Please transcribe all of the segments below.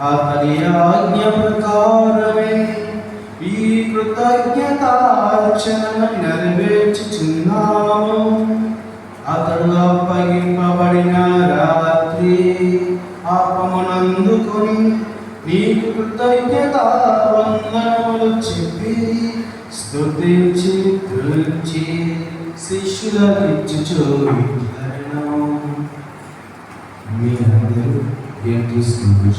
అతని ఆజ్ఞ ప్రకారమే ఈ కృతజ్ఞతార్చన నెరవేర్చుచున్నాము. అతడు అప్పగింపబడిన రాత్రి అప్పమునందుకొని నీకు కృతజ్ఞతా వందనములు చెప్పి స్తుతించి తులించి శిష్యులకిచ్చుచు మీరందరూ ఏం తీసుకుని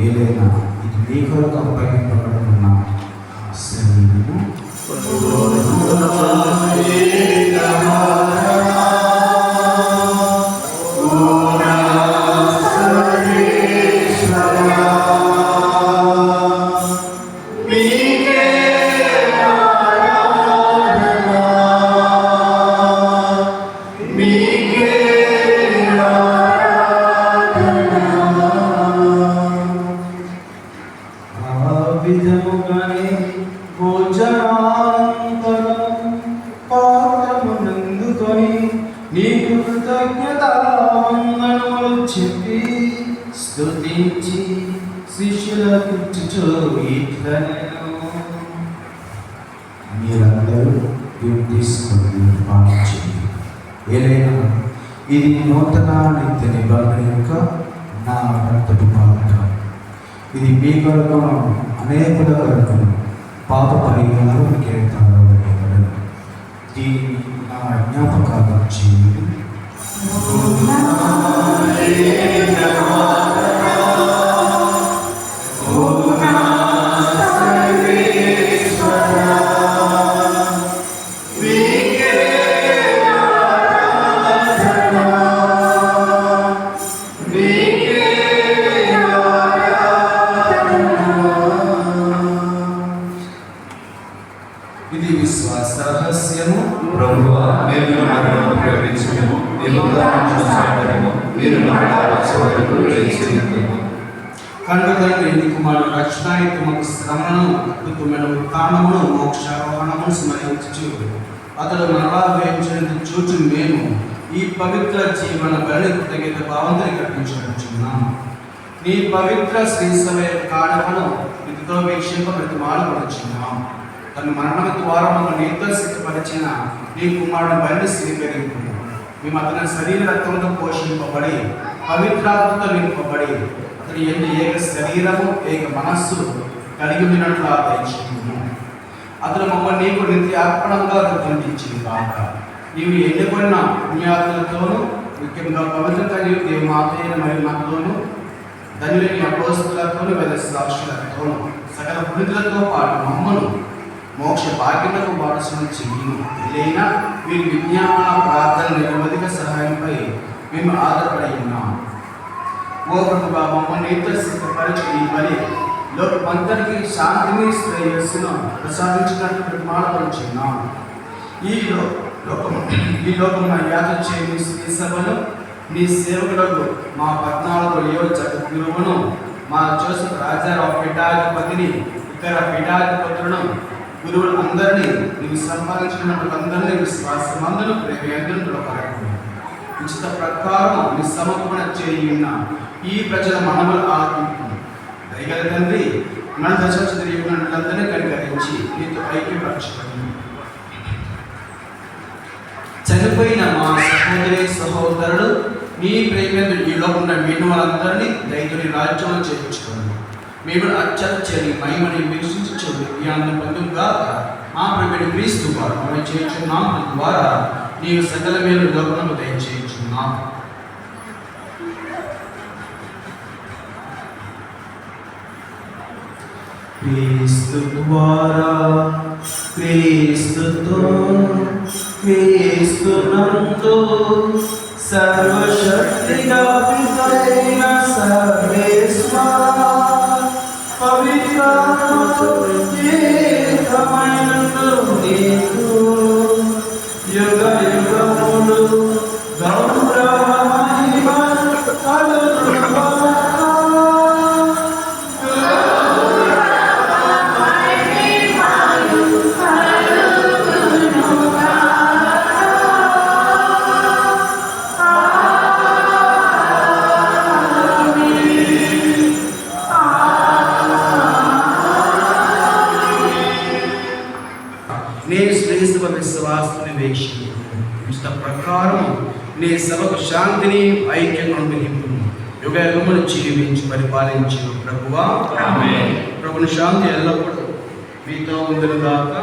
ఏదైనా ఇది మీ కొరకు అప్పగింపబడుతున్న శరీరము. నీకు కృతజ్ఞతా వందనములు చెప్పి స్తుతించి శిష్యులకిచ్చుచు ఇట్లనెను. మీరందరూ దీన్ని తీసుకొని పాలన చేయండి. ఏదైనా ఇది నూతన నిత్య నిబంధన యొక్క నా రక్తపు పాలన. ఇది మీ కొరకును అనేకుల కొరకును పాప పరిహారం కీర్తనలో వేయబడను. దీన్ని నా జ్ఞాపకాలు చేయండి. ఇది విశ్వాస రహస్యము. ప్రభువా, మేము నమ్మకము ప్రకటించుము. నీవు ఉదాహరించుము. మీరు కనుక తండ్రి నీ కుమారుడు రక్షణాయుతమకు శ్రమను అద్భుతమైన ఉత్థానమును మోక్షారోహణమును స్మరించుచు అతడు మరలా వేయించినది చూచు మేము ఈ పవిత్ర జీవన బలి కృతజ్ఞత భావంతో కల్పించుకుంటున్నాము. నీ పవిత్ర శ్రీసభ కాడలను విధితో వీక్షింప ప్రతిమాలపడుచున్నాము. తన మరణ ద్వారా మమ్మల్ని నిర్దర్శితపరిచిన నీ కుమారుడు బలిని స్వీకరింపు. మేము అతని శరీర రక్తంతో పోషింపబడి పవిత్రాత్మతో నింపబడి అతని ఎన్ని ఏక శరీరము ఏక మనస్సు కలిగి ఉన్నట్లు దయచేయము. అతను మమ్మల్ని నీకు నిత్య అర్పణంగా రుద్దించింది కాక నీవు ఎన్నుకున్న పుణ్యాత్మలతోనూ ముఖ్యంగా పవిత్రత నీవు దేవమాతైన మహిమతోనూ ధనులని అపోస్తులతోనూ వేద సాక్షులతోనూ సకల పుణితులతో పాటు మమ్మను మోక్ష భాగ్యతకు వారసును చెయ్యను. ఏదైనా వీరి విజ్ఞాపన ప్రార్థన నిరవధిక సహాయంపై మేము ఆధారపడి ఉన్నాము. ఓ ప్రభువా, మమ్మల్ని నిర్దర్శితపరిచి ఈ బలి లోకమంతరికి శాంతిని శ్రేయస్సును ప్రసాదించినట్టు ప్రతిమాలపరుచున్నాము. ఈ లోకమున యాత్ర చేయని శ్రీ సభను నీ సేవకులకు మా 14 జగద్గురువును మా జోసెఫ్ రాజారావు పీఠాధిపతిని ఇతర పీఠాధిపతులను గురువులందరినీ నీవు సంపాదించిన వాళ్ళందరినీ విశ్వాసమందును ప్రేమేంద్రుల కొరకు ఉచిత ప్రకారం నీ సమర్పణ చేయున్న ఈ ప్రజల మనములు ఆత్మకు దయగల తండ్రి మన దశ తెలియకున్నట్లందరినీ కనికరించి నీతో ఐక్యపరచుకొని చనిపోయిన మా సహోదరి సహోదరుడు నీ ప్రేమేంద్రుడు ఈ లోకంలో మీను వాళ్ళందరినీ దైతుని రాజ్యంలో చేర్చుకోండి. మేము అత్యని మహిమని వీక్షించుచు ఈ ఆనందం పొందుగా మా ప్రభువైన క్రీస్తు వారు మనం చేయించున్నాం ద్వారా నీవు సకల మేలు లోకములకు దయచేయించున్నాం. క్రీస్తు ద్వారా క్రీస్తుతో క్రీస్తునందు సర్వశక్తిగా పితైన సర్వేశ్వర పవిత్రాత్మతో ఏకమైనట్లు నీకు యుగ యుగములు గౌరవ మహిమ కలుగును. అవివేశము ఇష్ట ప్రకారం నీ సభకు శాంతిని ఐక్యంగా నింపును. యుగములు జీవించి పరిపాలించు ప్రభువా. ప్రభుని శాంతి ఎల్లప్పుడూ మీతో ఉండునుగాక.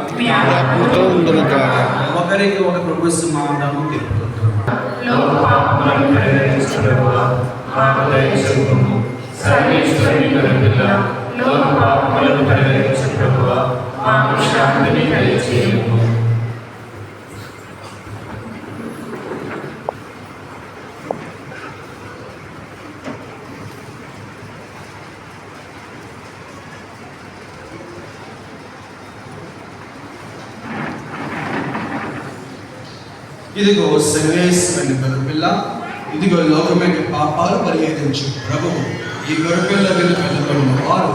ఒకరికి ఒక ప్రభు సమాధానం ఇదిగో సర్వేశ్వరుని గొర్రెపిల్ల, ఇదిగో లోకమైన పాపాలు పరిహరించు ప్రభువు. ఈ గొర్రెపిల్ల వెనుక వెళ్ళబడిన వారు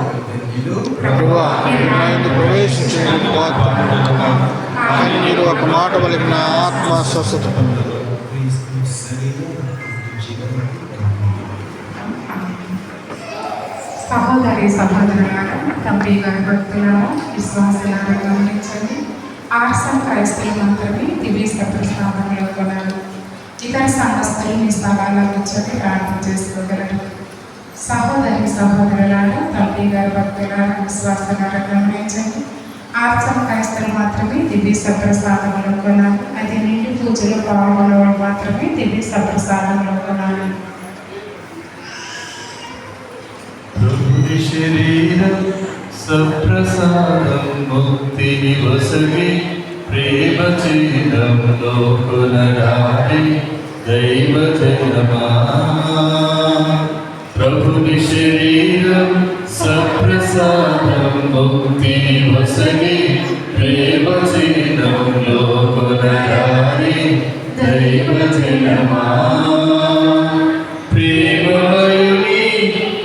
ప్రభువా, నేను నా యందు ప్రవేశించిన కానీ మీరు ఒక మాట పలికిన ఆత్మ స్వస్థత పొందదు. సహోదరి సహోదరులారా, తండ్రి గారి భక్తులను విశ్వాసాలను గమనించండి. ఆర్సం క్రైస్తవులు మాత్రమే దివ్య సత్ప్రసాదంలో కొన్నారు. ఇతర సంస్థలు మీ స్థలాల్లో వచ్చి ప్రార్థన చేసుకోగలరు. సహోదరి సహోదరులారా, తండ్రి గారి భక్తులారా, విశ్వాసాలను గమనించండి. ఆర్సం క్రైస్తవులు మాత్రమే దివ్య సత్ప్రసాదంలో కొన్నారు. అది నిండు పూజలో పాల్గొనడం మాత్రమే దివ్య సత్ప్రసాదంలో కొనాలి. శరీరం సప్రసాదం ముక్తిని వసగి ప్రేమ చిహ్నంలో కొనరాలి దైవ జనమా. ప్రభుని శరీరం సప్రసాదం ముక్తిని వసగి ప్రేమ చిహ్నంలో కొనరాలి దైవ జనమా. ప్రేమమయుని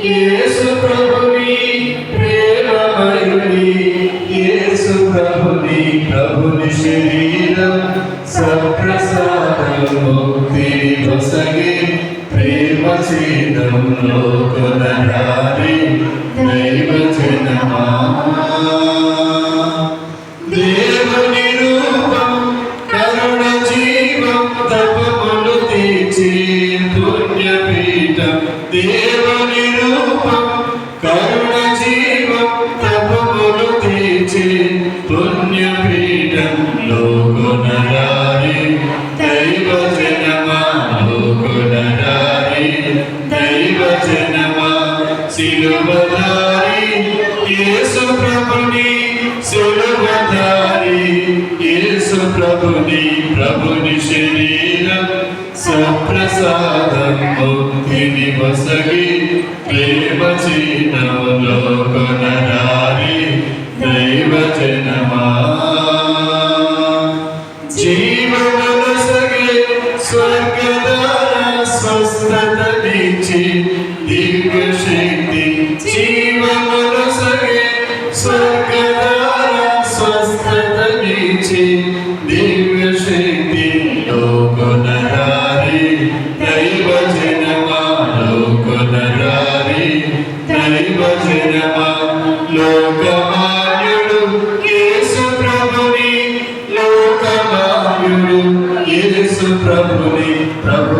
యేసు ప్రభుని, ప్రేమమయుని యేసు ప్రభుని, ప్రభుని శరీరం సప్రసాదం ముక్తిని వసగి ప్రేమ చిహ్నంలో కొనరాలి దైవ జనమా. దేవుని రూపం కరుణ జీవం తపములు తీర్చి పుణ్యపీఠం. దేవుని రూపం కరుణ జీవం తపములు తీర్చి పుణ్యపీఠం లోకొనరాలి దైవ జనమా. లోకొనరాలి దైవ జనమా. సిలువధారి యేసు ప్రభుని, సిలువధారి యేసు ప్రభుని, ప్రభుని శరీరం సప్రసాదం ముక్తిని వసగి ప్రేమ చిహ్నంలో కొనరాలి దైవ జనమా. జీవమును సగే స్వర్గదాన స్వస్థతనిచ్చి దివ్య శక్తి. జీవమును సగే స్వర్గదాన స్వస్థతనిచ్చి దివ్య శక్తి లోకొనరాలి దైవ జనమా. లోకొనరాలి దైవ జనమా. లోకమాన్యుడు యేసు ప్రభుని, లోకమాన్యుడు యేసు ప్రభుని, ప్రభు